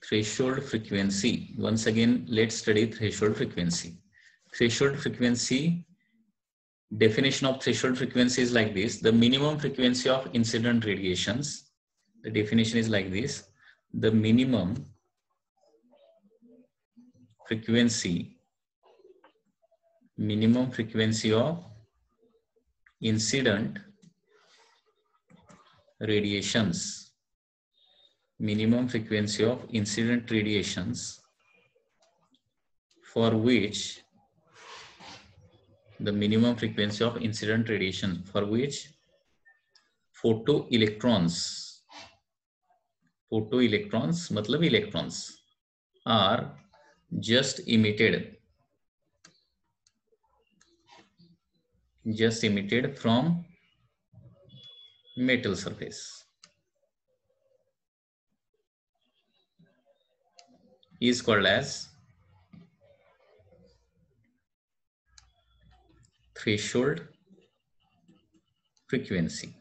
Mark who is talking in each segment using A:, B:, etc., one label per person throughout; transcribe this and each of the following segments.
A: threshold frequency. Once again, let's study threshold frequency. Threshold frequency, definition of threshold frequency is like this: the minimum frequency of incident radiations. The definition is like this: the minimum frequency of incident radiations, minimum frequency of incident radiations for which the minimum frequency of incident radiation for which photoelectrons मतलब electrons are just emitted from metal surface is called as threshold frequency.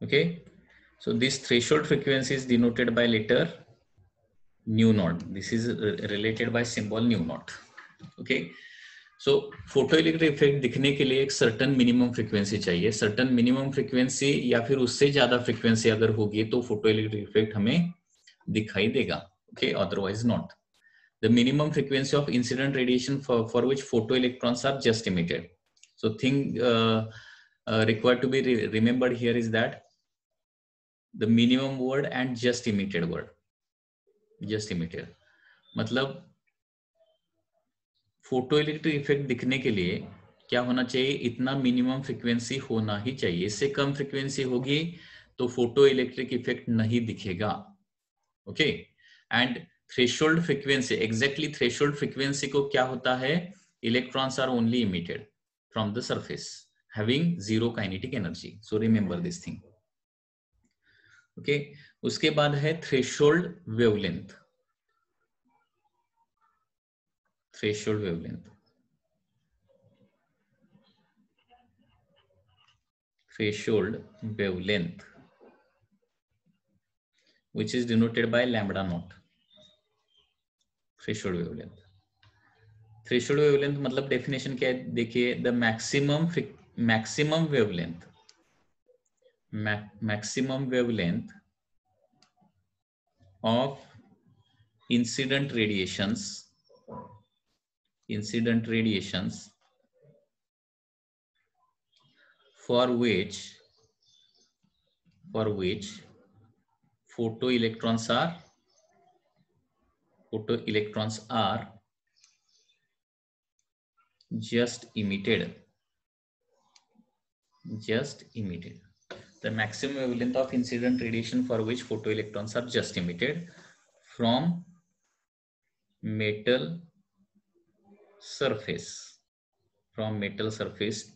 A: Okay, so this threshold frequency is denoted by letter nu naught. This is related by symbol nu naught. Okay, so photoelectric effect दिखने के लिए एक certain minimum frequency चाहिए. Certain minimum frequency या फिर उससे ज्यादा frequency अगर होगी तो फोटोइलेक्ट्रिक इफेक्ट हमें दिखाई देगा. Okay, otherwise not. The minimum frequency of incident radiation for which photoelectrons are just emitted. So thing required to be remembered here is that the minimum word and just emitted word. Just emitted मतलब photoelectric effect दिखने के लिए क्या होना चाहिए? इतना minimum frequency होना ही चाहिए. इससे कम फ्रीक्वेंसी होगी तो फोटोइलेक्ट्रिक इफेक्ट नहीं दिखेगा. Okay, and threshold frequency, exactly threshold frequency को क्या होता है? Electrons are only emitted from the surface having zero kinetic energy. So remember this thing. Okay, उसके बाद है threshold wavelength. Threshold wavelength, which is denoted by lambda naught. Threshold wavelength मतलब definition क्या है? देखिए, the maximum wavelength of incident radiations for which photoelectrons are just emitted. The maximum wavelength of incident radiation for which photoelectrons are just emitted from metal surface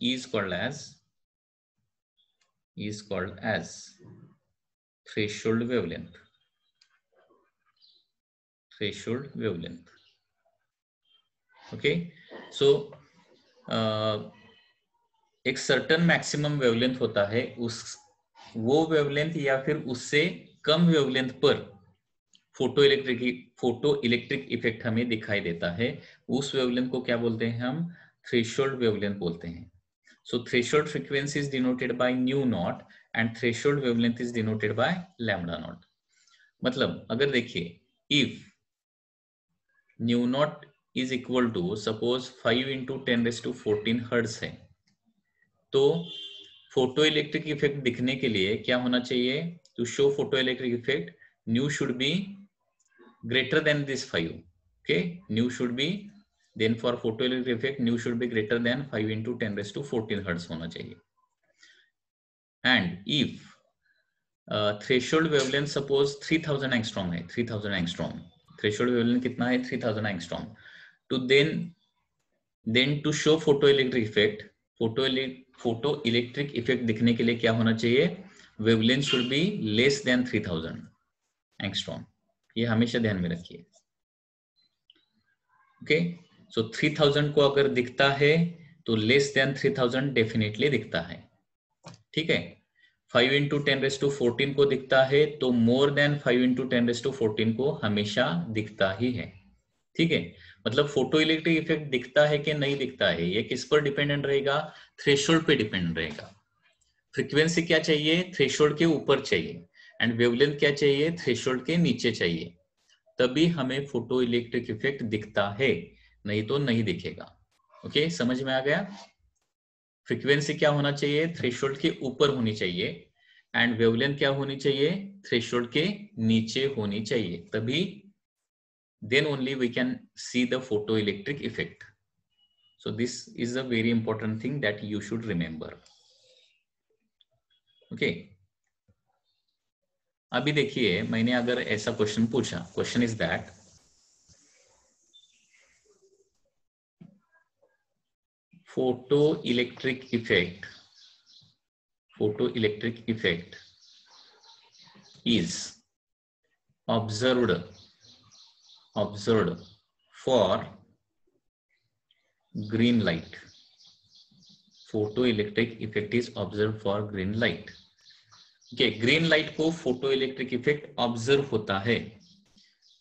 A: is called as threshold wavelength. Okay, so एक certain maximum wavelength होता है, वो wavelength या फिर उससे कम wavelength पर photo electric effect हमें दिखाई देता है. उस वेवलेंथ को क्या बोलते हैं? हम थ्रेशोल्ड वेवलेंथ बोलते हैं. So threshold frequency is denoted by nu naught and threshold wavelength is denoted by lambda naught. मतलब अगर देखिए, if nu naught is equal to suppose 5 into 10⁻14 hertz है, तो फोटो इलेक्ट्रिक इफेक्ट दिखने के लिए क्या होना चाहिए? To show photo electric effect, nu should be greater than this 5. Okay, nu should be, then for photoelectric effect nu should be greater than 5 into 10⁻14 hertz होना चाहिए. And if threshold wavelength suppose 3000 angstrom है, 3000 angstrom threshold wavelength कितना है? 3000 angstrom. to then to show photoelectric effect, photoelectric effect दिखने के लिए क्या होना चाहिए? wavelength should be less than 3000 angstrom. ये हमेशा ध्यान में रखिए. ओके, सो 3000 को अगर दिखता है तो लेस देन 3000 डेफिनेटली दिखता है. ठीक है, 5 इंटू 10⁻14 को दिखता है तो मोर देन 5 इंटू 10⁻14 को हमेशा दिखता ही है। ठीक है, मतलब फोटो इलेक्ट्रिक इफेक्ट दिखता है कि नहीं दिखता है, ये किस पर डिपेंडेंट रहेगा? थ्रेशोल्ड पे डिपेंड रहेगा। फ्रीक्वेंसी क्या चाहिए? थ्रेशोल्ड के ऊपर चाहिए, एंड वेवलेंथ क्या चाहिए? थ्रेशोल्ड के नीचे चाहिए, तभी हमें फोटो इलेक्ट्रिक इफेक्ट दिखता है, नहीं तो नहीं दिखेगा। ओके, समझ में आ गया? फ्रीक्वेंसी क्या होना चाहिए? थ्रेशोल्ड के ऊपर होनी चाहिए, एंड वेवलेंथ क्या होनी चाहिए? थ्रेशोल्ड के नीचे होनी चाहिए, तभी then only we can see the photoelectric effect. So this is a very important thing that you should remember. Okay, अभी देखिए, मैंने अगर ऐसा क्वेश्चन पूछा, question is that photoelectric effect is observed for green light. Photoelectric effect is observed for green light. Okay, green light को photo electric effect observe होता है,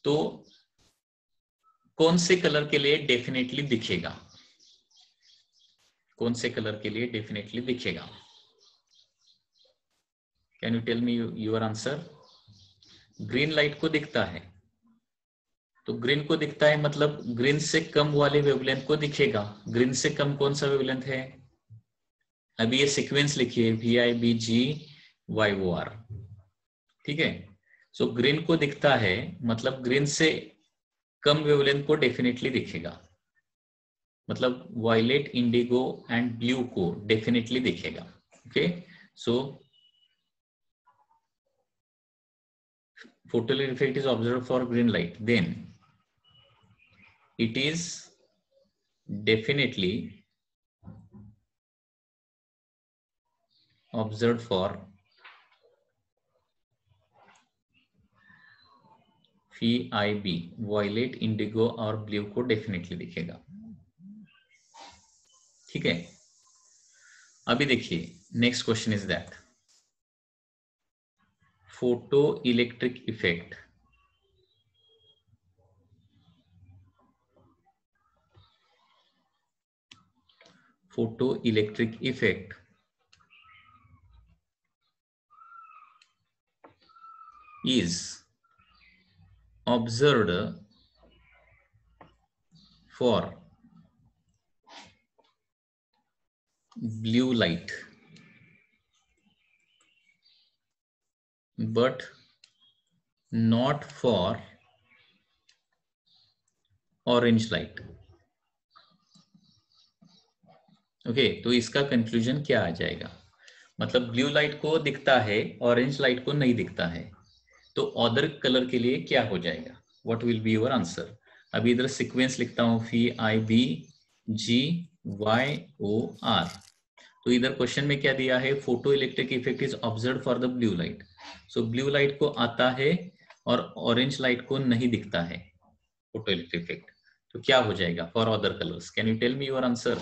A: तो कौन से कलर के लिए डेफिनेटली दिखेगा? कौन से कलर के लिए डेफिनेटली दिखेगा? Can you tell me your answer? Green light को दिखता है, तो ग्रीन को दिखता है मतलब ग्रीन से कम वाले वेवलेंथ को दिखेगा। ग्रीन से कम कौन सा वेवलेंथ है? अभी ये सीक्वेंस लिखिए, VIBGYOR। ठीक है, सो ग्रीन को दिखता है मतलब ग्रीन से कम वेवलेंथ को डेफिनेटली दिखेगा, मतलब वायलेट, इंडिगो एंड ब्लू को डेफिनेटली दिखेगा। Okay, so photoelectric effect is observed for green light, then it is definitely observed for VIB, violet, indigo और ब्लू को डेफिनेटली दिखेगा। ठीक है, अभी देखिए next question is that photo electric effect is observed for blue light but not for orange light. Okay, तो इसका conclusion क्या आ जाएगा? मतलब ब्लू लाइट को दिखता है, ऑरेंज लाइट को नहीं दिखता है, तो अदर कलर के लिए क्या हो जाएगा? What will be your answer? अभी इधर सीक्वेंस लिखता हूं, VIBGYOR। तो इधर क्वेश्चन में क्या दिया है? Photo electric effect is observe for the blue light. So blue light को आता है और ऑरेंज लाइट को नहीं दिखता है फोटो इलेक्ट्रिक इफेक्ट, तो क्या हो जाएगा for other colours? Can you tell me your answer?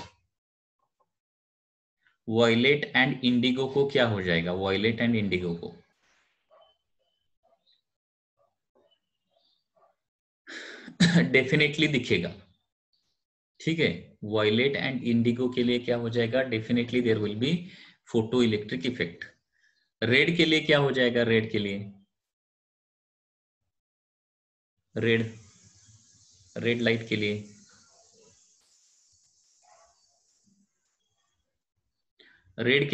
A: Violet and indigo को क्या हो जाएगा? वायलेट एंड इंडिगो को डेफिनेटली दिखेगा। ठीक है, वायलेट एंड इंडिगो के लिए क्या हो जाएगा? Definitely there will be photo electric effect. Red के लिए क्या हो जाएगा? रेड के लिए, रेड लाइट के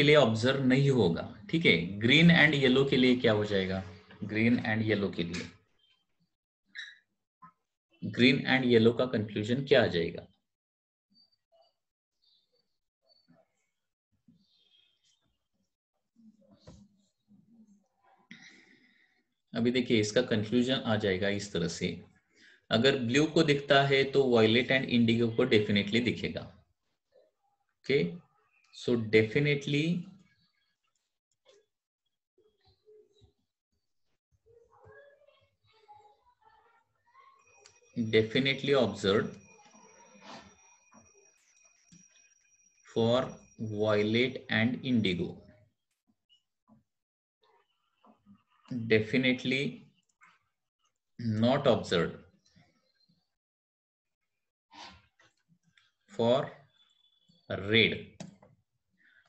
A: लिए ऑब्जर्व नहीं होगा। ठीक है, ग्रीन एंड येलो के लिए क्या हो जाएगा? ग्रीन एंड येलो के लिए, ग्रीन एंड येलो का कंक्लूजन क्या आ जाएगा? अभी देखिए इसका कंक्लूजन आ जाएगा इस तरह से, अगर ब्लू को दिखता है तो वायलेट एंड इंडिगो को डेफिनेटली दिखेगा। Okay, so definitely observe for violet and indigo. Definitely not observe for red.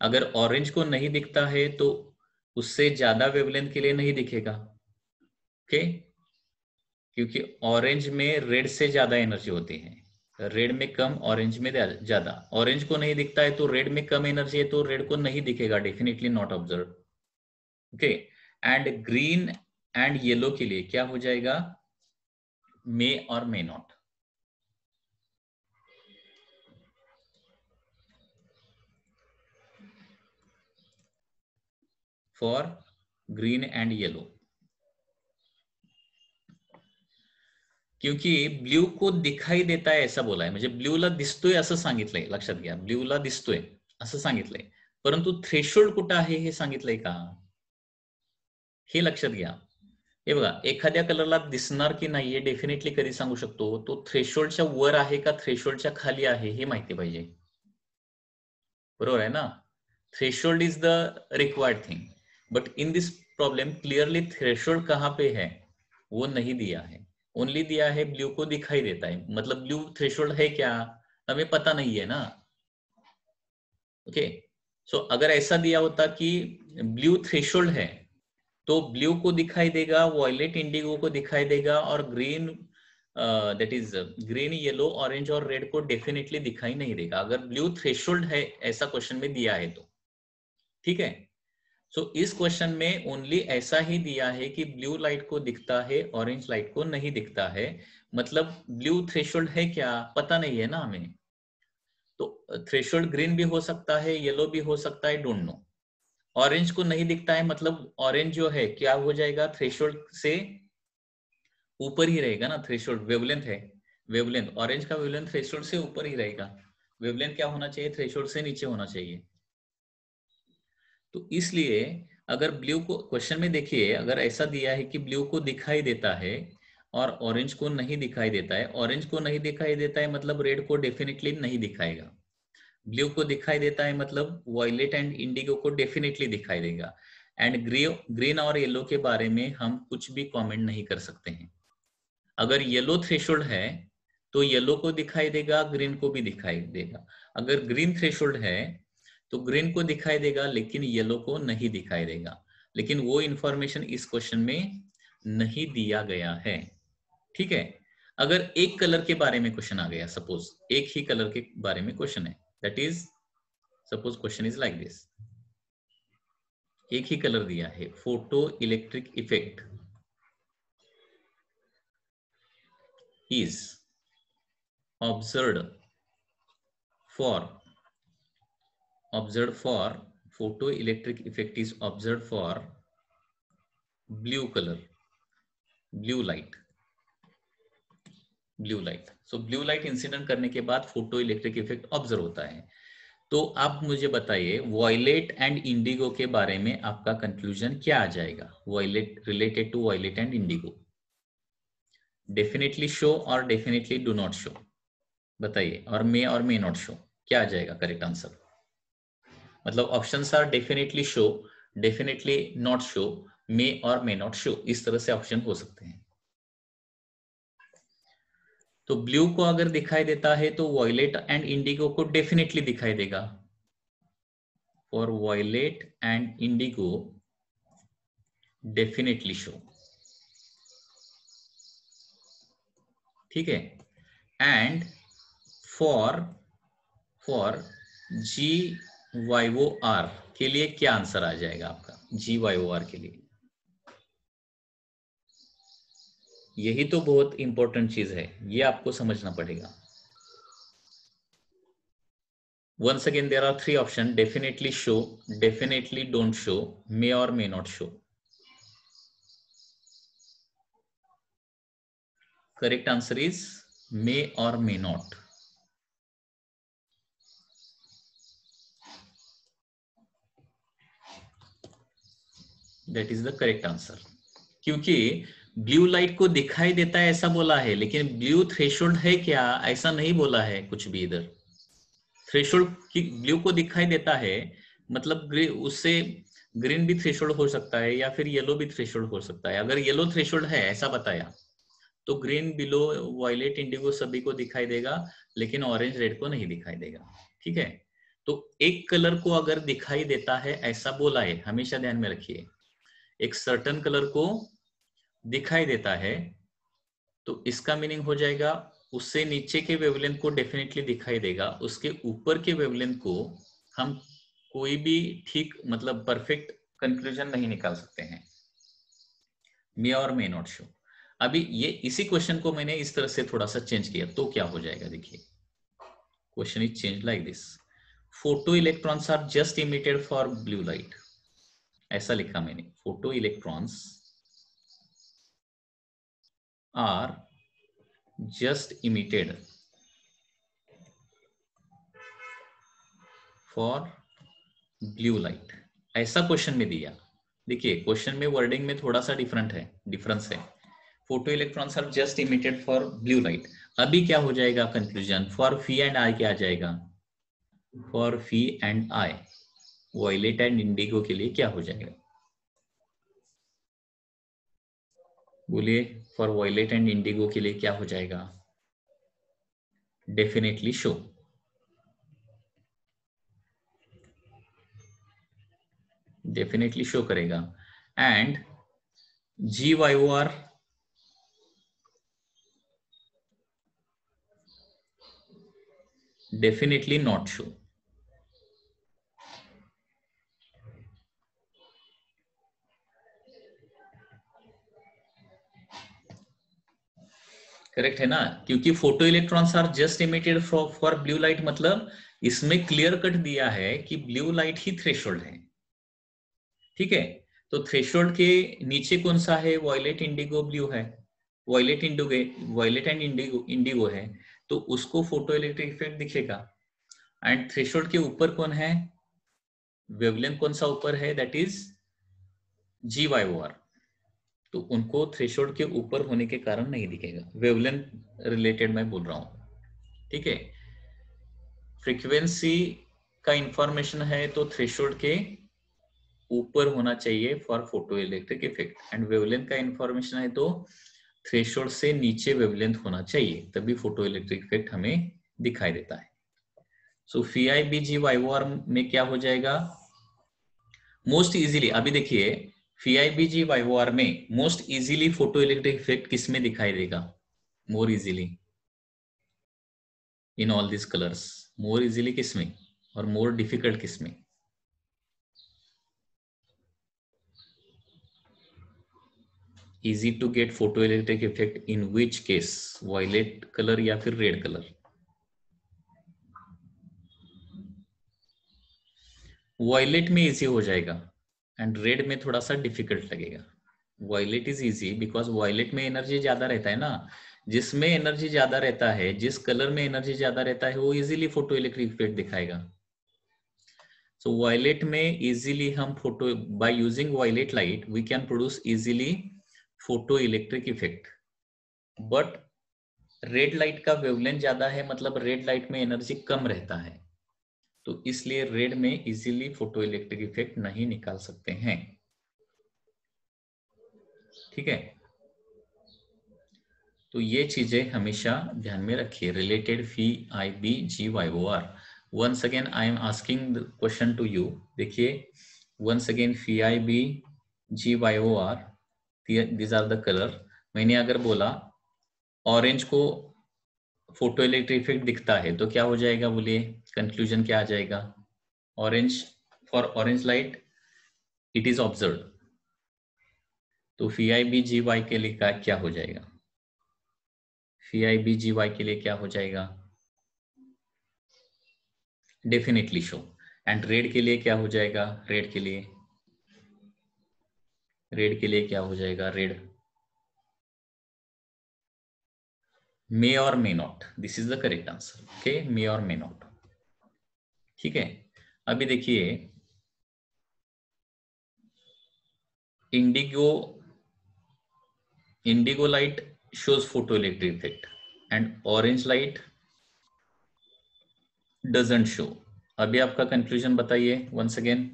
A: अगर ऑरेंज को नहीं दिखता है तो उससे ज्यादा वेवलेंथ के लिए नहीं दिखेगा, ओके, क्योंकि ऑरेंज में रेड से ज्यादा एनर्जी होती है, रेड में कम ऑरेंज में ज्यादा। ऑरेंज को नहीं दिखता है तो रेड में कम एनर्जी है तो रेड को नहीं दिखेगा, definitely not observe, okay. And green and yellow के लिए क्या हो जाएगा, मे और may not. For green and yellow, क्योंकि ब्ल्यू को दिखाई देता है ऐसा बोला आहे, म्हणजे ब्ल्यूला दिसतोय असं सांगितलंय, लक्षात घ्या, ब्ल्यूला दिसतोय असं सांगितलंय, परंतु थ्रेशोल्ड कुठं आहे हे सांगितलंय का, हे लक्षात घ्या। हे बघा, एखाद्या कलरला दिसणार की नाही हे डेफिनेटली कधी सांगू शकतो, तो थ्रेशोल्डच्या वर आहे का थ्रेशोल्डच्या खाली आहे हे माहिती पाहिजे, बरोबर आहे ना। Threshold is the required thing, but in this problem clearly threshold कहाँ पे है वो नहीं दिया है, ओनली दिया है ब्लू को दिखाई देता है, मतलब ब्लू थ्रेशोल्ड है क्या हमें पता नहीं है ना, ओके। सो अगर ऐसा दिया होता कि ब्लू थ्रेशोल्ड है तो ब्लू को दिखाई देगा, वॉयलेट इंडिगो को दिखाई देगा, और green that is green, yellow, orange और रेड को डेफिनेटली दिखाई नहीं देगा, अगर ब्लू थ्रेशोल्ड है ऐसा क्वेश्चन में दिया है तो, ठीक है। सो इस क्वेश्चन में ओनली ऐसा ही दिया है कि ब्लू लाइट को दिखता है, ऑरेंज लाइट को नहीं दिखता है, मतलब ब्लू थ्रेशोल्ड है क्या पता नहीं है ना हमें, तो थ्रेशोल्ड ग्रीन भी हो सकता है, येलो भी हो सकता है, डोंट नो। ऑरेंज को नहीं दिखता है मतलब ऑरेंज जो है क्या हो जाएगा, थ्रेशोल्ड से ऊपर ही रहेगा ना, थ्रेशोल्ड वेवलेंथ है, वेवलेंथ ऑरेंज का वेवलेंथ थ्रेशोल्ड से ऊपर ही रहेगा, वेवलेंथ क्या होना चाहिए, थ्रेशोल्ड से नीचे होना चाहिए। तो इसलिए अगर ब्लू को क्वेश्चन में देखिए, अगर ऐसा दिया है कि ब्लू को दिखाई देता है और ऑरेंज को नहीं दिखाई देता है, ऑरेंज को नहीं दिखाई देता है मतलब रेड को डेफिनेटली नहीं दिखाएगा, ब्लू को दिखाई देता है मतलब वॉयलेट एंड इंडिगो को डेफिनेटली दिखाई देगा, एंड ग्रीन और येलो के बारे में हम कुछ भी कमेंट नहीं कर सकते हैं। अगर येलो थ्रेशोल्ड है तो येलो को दिखाई देगा, ग्रीन को भी दिखाई देगा, अगर ग्रीन थ्रेशोल्ड है तो ग्रीन को दिखाई देगा लेकिन येलो को नहीं दिखाई देगा, लेकिन वो इंफॉर्मेशन इस क्वेश्चन में नहीं दिया गया है, ठीक है। अगर एक कलर के बारे में क्वेश्चन आ गया, सपोज एक ही कलर के बारे में क्वेश्चन है, that is suppose question is like this, एक ही कलर दिया है, photo electric effect is observed for photoelectric effect is observed for blue color, blue light, so blue light incident करने के बाद फोटो इलेक्ट्रिक इफेक्ट ऑब्जर्व होता है। तो आप मुझे बताइए वॉयलेट एंड इंडिगो के बारे में आपका कंक्लूजन क्या आ जाएगा, violet related to violet and indigo, definitely show और डेफिनेटली डू नॉट शो, बताइए, और मे नॉट शो, क्या आ जाएगा करेक्ट आंसर, मतलब options are definitely show, definitely not show, may और मे नॉट शो, इस तरह से ऑप्शन हो सकते हैं। तो ब्लू को अगर दिखाई देता है तो वॉयलेट एंड इंडिगो को डेफिनेटली दिखाई देगा, और violet and indigo definitely show, ठीक है। एंड फॉर GYOR के लिए क्या आंसर आ जाएगा आपका, GYOR के लिए, यही तो बहुत इंपॉर्टेंट चीज है, ये आपको समझना पड़ेगा। Once again there are three options, definitely show, definitely don't show, may or may not show. Correct answer is may or may not. That is the correct answer. क्योंकि ब्लू लाइट को दिखाई देता है ऐसा बोला है, लेकिन ब्लू थ्रेशोल्ड है क्या ऐसा नहीं बोला है कुछ भी इधर। थ्रेशोल्ड की ब्लू को दिखाई देता है मतलब उससे ग्रीन भी थ्रेशोल्ड हो सकता है या फिर येलो भी थ्रेशोल्ड हो सकता है। अगर येलो थ्रेशोल्ड है ऐसा बताया तो ग्रीन, बिलो, वायलेट, इंडिगो सभी को दिखाई देगा, लेकिन ऑरेंज रेड को नहीं दिखाई देगा। ठीक है, तो एक कलर को अगर दिखाई देता है ऐसा बोला है, हमेशा ध्यान में रखिए, एक सर्टन कलर को दिखाई देता है तो इसका मीनिंग हो जाएगा उससे नीचे के वेवलेंथ को डेफिनेटली दिखाई देगा, उसके ऊपर के वेवलेंथ को हम कोई भी ठीक मतलब परफेक्ट कंक्लूजन नहीं निकाल सकते हैं। मे और मे नॉट शो। अभी ये इसी क्वेश्चन को मैंने इस तरह से थोड़ा सा चेंज किया तो क्या हो जाएगा, देखिए question is change like this, photo electrons are just emitted for blue light. ऐसा लिखा मैंने, photo electrons are just emitted for blue light, ऐसा क्वेश्चन में दिया। देखिए क्वेश्चन में वर्डिंग में थोड़ा सा डिफरेंस है। Photo electrons are just emitted for blue light, अभी क्या हो जाएगा conclusion, for V and I क्या आ जाएगा, for V and I, violet and indigo के लिए क्या हो जाएगा, बोलिए, फॉर वायलेट एंड इंडिगो के लिए क्या हो जाएगा, डेफिनेटली शो। डेफिनेटली शो करेगा। And G Y O R definitely not show. Correct है ना, क्योंकि photo electrons are just emitted for blue light, मतलब इसमें क्लियर कट दिया है कि ब्लू लाइट ही थ्रेशोल्ड है। ठीक है, तो थ्रेशोल्ड के नीचे कौन सा है, वायलेट, इंडिगो, ब्लू है, violet indigo, violet and indigo है, तो उसको फोटो इलेक्ट्रिक इफेक्ट दिखेगा। एंड थ्रेशोल्ड के ऊपर कौन है, वेवलेंथ कौन सा ऊपर है, that is G Y O R, तो उनको थ्रेशोल्ड के ऊपर होने के कारण नहीं दिखेगा, वेवलेंथ रिलेटेड मैं बोल रहा हूं। ठीक है, फ्रीक्वेंसी का इंफॉर्मेशन है तो थ्रेशोल्ड के ऊपर होना चाहिए for photo electric effect, and wavelength का इंफॉर्मेशन है तो थ्रेशोल्ड से नीचे वेवलेंथ होना चाहिए, तभी फोटो इलेक्ट्रिक इफेक्ट हमें दिखाई देता है। So V I B G Y O R में क्या हो जाएगा, मोस्ट इजीली, अभी देखिए V I B G Y O R में most easily photo electric effect किस में दिखाई देगा, more easily in all this colours, more easily किस में और मोर डिफिकल्ट किस में, easy to get photo electric effect in which case, violet colour या फिर रेड कलर, वायलेट में इजी हो जाएगा एंड रेड में थोड़ा सा डिफिकल्ट लगेगा। Violet is easy because violet में एनर्जी ज्यादा रहता है ना, जिसमें एनर्जी ज्यादा रहता है, जिस कलर में एनर्जी ज्यादा रहता है वो इजीली फोटो इलेक्ट्रिक इफेक्ट दिखाएगा। सो वायलेट में इजीली हम photo, by using violet light we can produce easily photo electric effect, but red light का वेवलेंथ ज्यादा है, मतलब रेड लाइट में एनर्जी कम रहता है, तो इसलिए रेड में इजीली फोटो इलेक्ट्रिक इफेक्ट नहीं निकाल सकते हैं। ठीक है, तो ये चीजें हमेशा ध्यान में रखिए, related V I B G Y O R. Once again I am asking the question to you, देखिए once again V I B G Y O R, these are the colour. मैंने अगर बोला ऑरेंज को photo electric effect दिखता है तो क्या हो जाएगा, बोलिए कंक्लूजन क्या आ जाएगा, orange, for orange light it is observe, तो फी आई बी जी वाई के लिए क्या हो जाएगा, फी आई बी जी वाई के लिए क्या हो जाएगा, डेफिनेटली शो। एंड रेड के लिए क्या हो जाएगा, रेड के लिए, रेड के लिए क्या हो जाएगा, रेड मे और may not, this is the correct answer. Okay, may और मे नॉट। ठीक है, अभी देखिए indigo, indigo light shows photoelectric effect and orange light doesn't show। अभी आपका कंक्लूजन बताइए once again.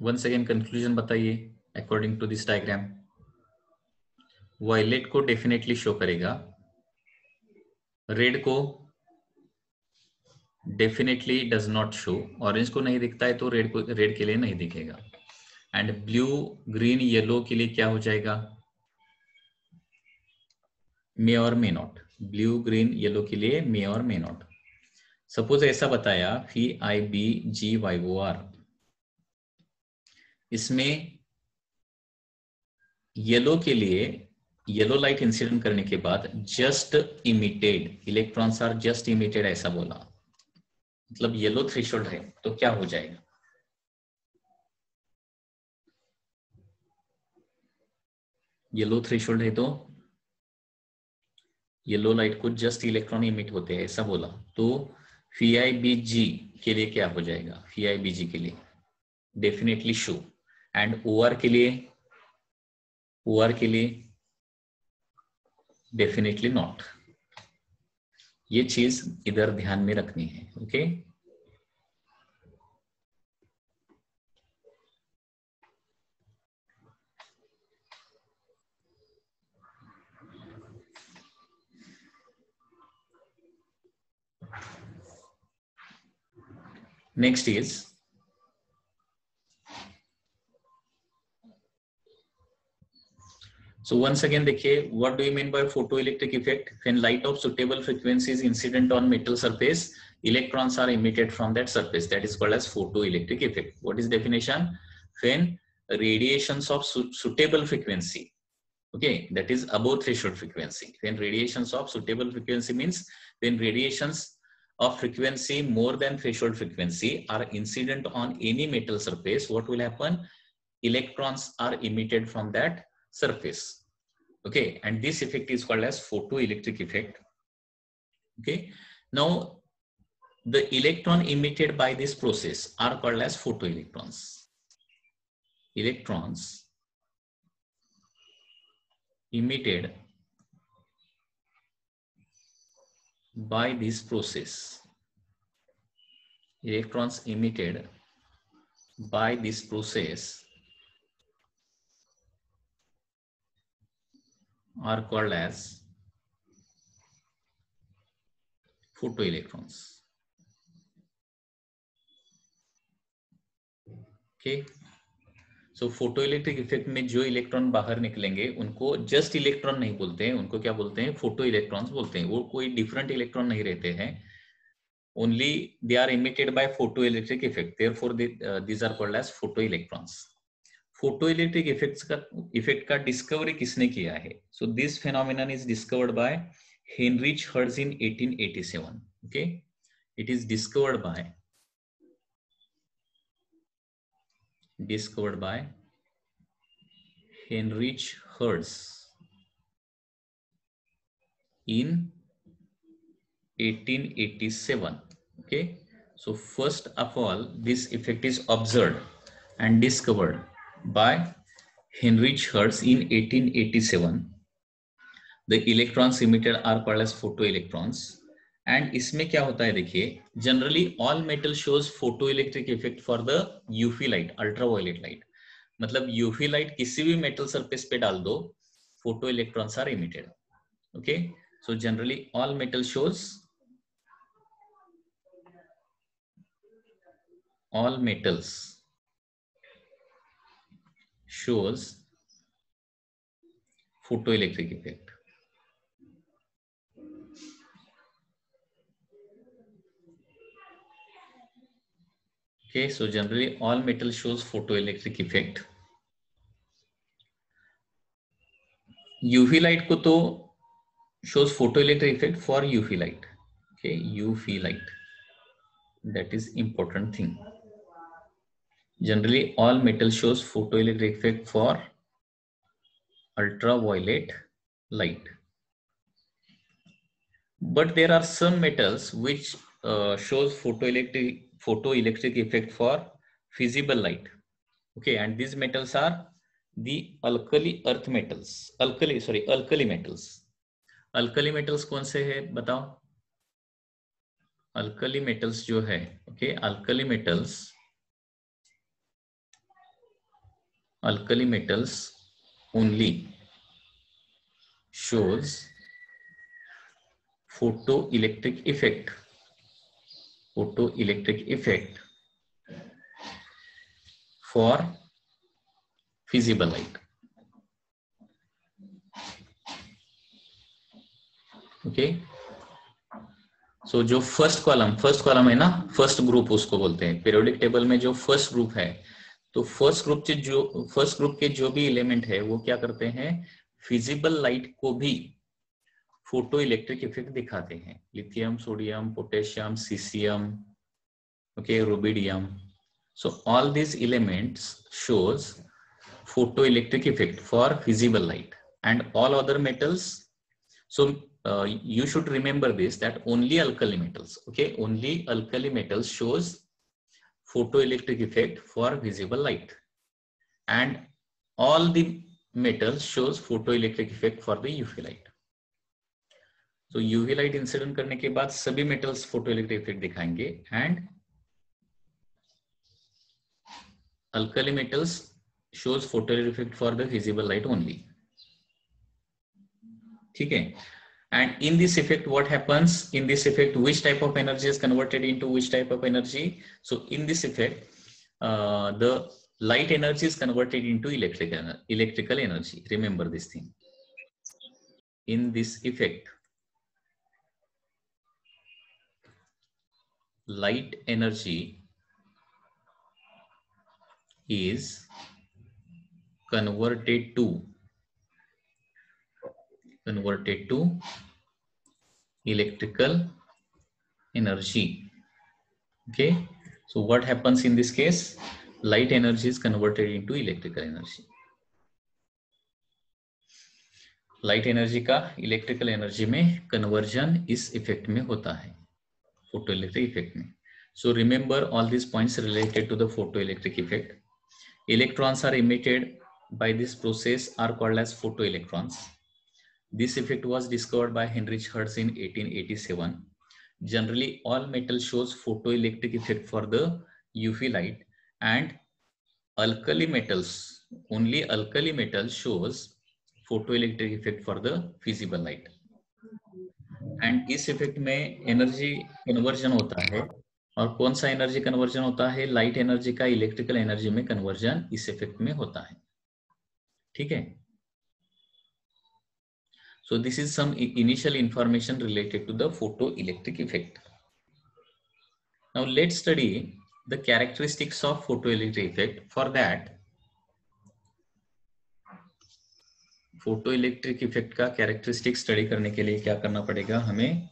A: once again conclusion बताइए according to this diagram. Violet को डेफिनेटली शो करेगा, रेड को definitely does not show, orange को नहीं दिखता है तो रेड के लिए नहीं दिखेगा, एंड ब्लू ग्रीन येलो के लिए क्या हो जाएगा, मे और may not. Blue green yellow के लिए मे और मे नॉट। सपोज ऐसा बताया VIBGYOR, इसमें येलो के लिए येलो लाइट इंसिडेंट करने के बाद just emitted, electrons are just emitted ऐसा बोला, मतलब येलो थ्रेशोल्ड है तो क्या हो जाएगा, येलो थ्रेशोल्ड है तो येलो लाइट को जस्ट इलेक्ट्रॉन इमिट होते हैं ऐसा बोला, तो VIBG के लिए क्या हो जाएगा, VIBG के लिए डेफिनेटली शो, एंड OR के लिए, OR के लिए डेफिनेटली नॉट। ये चीज इधर ध्यान में रखनी है। Okay next is so once again देखिए, what do you mean by photoelectric effect? When light of suitable frequency is incident on metal surface, electrons are emitted from that surface, that is called as photoelectric effect. What is definition? When radiations of suitable frequency, okay, that is above threshold frequency, when radiations of suitable frequency means when radiations of frequency more than threshold frequency are incident on any metal surface, what will happen? Electrons are emitted from that surface. Okay, and this effect is called as photoelectric effect. Okay, now the electron emitted by this process are called as photoelectrons. Electrons emitted by this process, electrons emitted by this process are called as photoelectrons. Okay, so photoelectric effect में जो electron बाहर निकलेंगे उनको just electron नहीं बोलते हैं, उनको क्या बोलते हैं? फोटो इलेक्ट्रॉन्स बोलते हैं। वो कोई डिफरेंट इलेक्ट्रॉन नहीं रहते हैं, only they are emitted by photoelectric effect, therefore these are called as photoelectrons. Photoelectric effect का डिस्कवरी किसने किया है? So this phenomenon is discovered by Heinrich hertz in 1887. Okay, it is discovered by Heinrich hertz in 1887. Okay, so first of all this effect is observed and discovered by Heinrich Hertz in 1887. The electrons emitted are called as photoelectrons. And इसमें क्या होता है देखिए, generally all metal shows photoelectric effect for the UV light, ultraviolet light. मतलब UV light किसी भी metal surface पे डाल दो, photoelectrons are emitted. Okay, so generally all metal shows, all metals shows photoelectric effect. Okay, so generally all metal shows photoelectric effect. UV light को तो shows photoelectric effect for UV light. Okay, UV light, that is important thing. Generally all metal shows photoelectric effect for ultraviolet light. But there are some metals which shows photoelectric effect for visible light. Okay, and these metals are the alkali earth metals, alkali metals. Alkali metals कौन से है बताओ? Alkali metals जो है, okay, alkali metals alkali metals only shows photoelectric effect for visible light. Okay so जो first column है ना, first group उसको बोलते हैं पीरियोडिक टेबल में। जो फर्स्ट ग्रुप है, तो फर्स्ट ग्रुप के जो भी एलिमेंट है वो क्या करते हैं, फिजिबल लाइट को भी फोटो इलेक्ट्रिक इफेक्ट दिखाते हैं। Lithium, sodium, potassium, caesium, okay, rubidium. So all these elements shows photoelectric effect for visible light, and all other metals. So you should remember this, that only alkali metals, okay, only alkali metals shows photoelectric effect for visible light, and all the metals shows photoelectric effect for the UV light. So UV light incident करने के बाद सभी metals photoelectric effect दिखाएंगे, and alkali metals shows photoelectric effect for the visible light only. ठीक है? And in this effect, what happens? In this effect, which type of energy is converted into which type of energy? So in this effect, the light energy is converted into electrical energy. Remember this thing. In this effect, light energy is converted to electrical energy. Okay, so what happens in this case? Light energy is converted into electrical energy. Light energy का electrical energy में conversion इस effect में होता है, photo electric effect में. So remember all these points related to the photoelectric effect. Electrons are emitted by this process are called as photoelectrons. This effect was discovered by Heinrich Hertz in 1887. Generally, all metal shows photoelectric effect for the UV light, and alkali metals, only alkali metal shows photoelectric effect for the visible light. And इस effect में energy conversion होता है, और कौन सा energy conversion होता है? Light energy का इलेक्ट्रिकल एनर्जी में कन्वर्जन इस इफेक्ट में होता है. ठीक है? So this is some initial information related to the photoelectric effect. Now let's study the characteristics of photoelectric effect. For that, photoelectric effect का कैरेक्टरिस्टिक स्टडी करने के लिए क्या करना पड़ेगा? हमें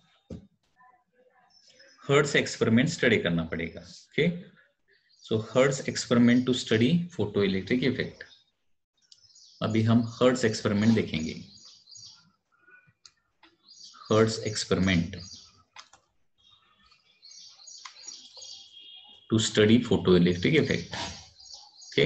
A: हर्ट्ज एक्सपेरिमेंट स्टडी करना पड़ेगा. Okay, so Hertz experiment to study photoelectric effect. अभी हम हर्ट्ज एक्सपेरिमेंट देखेंगे. Hertz experiment to study photoelectric effect. Okay,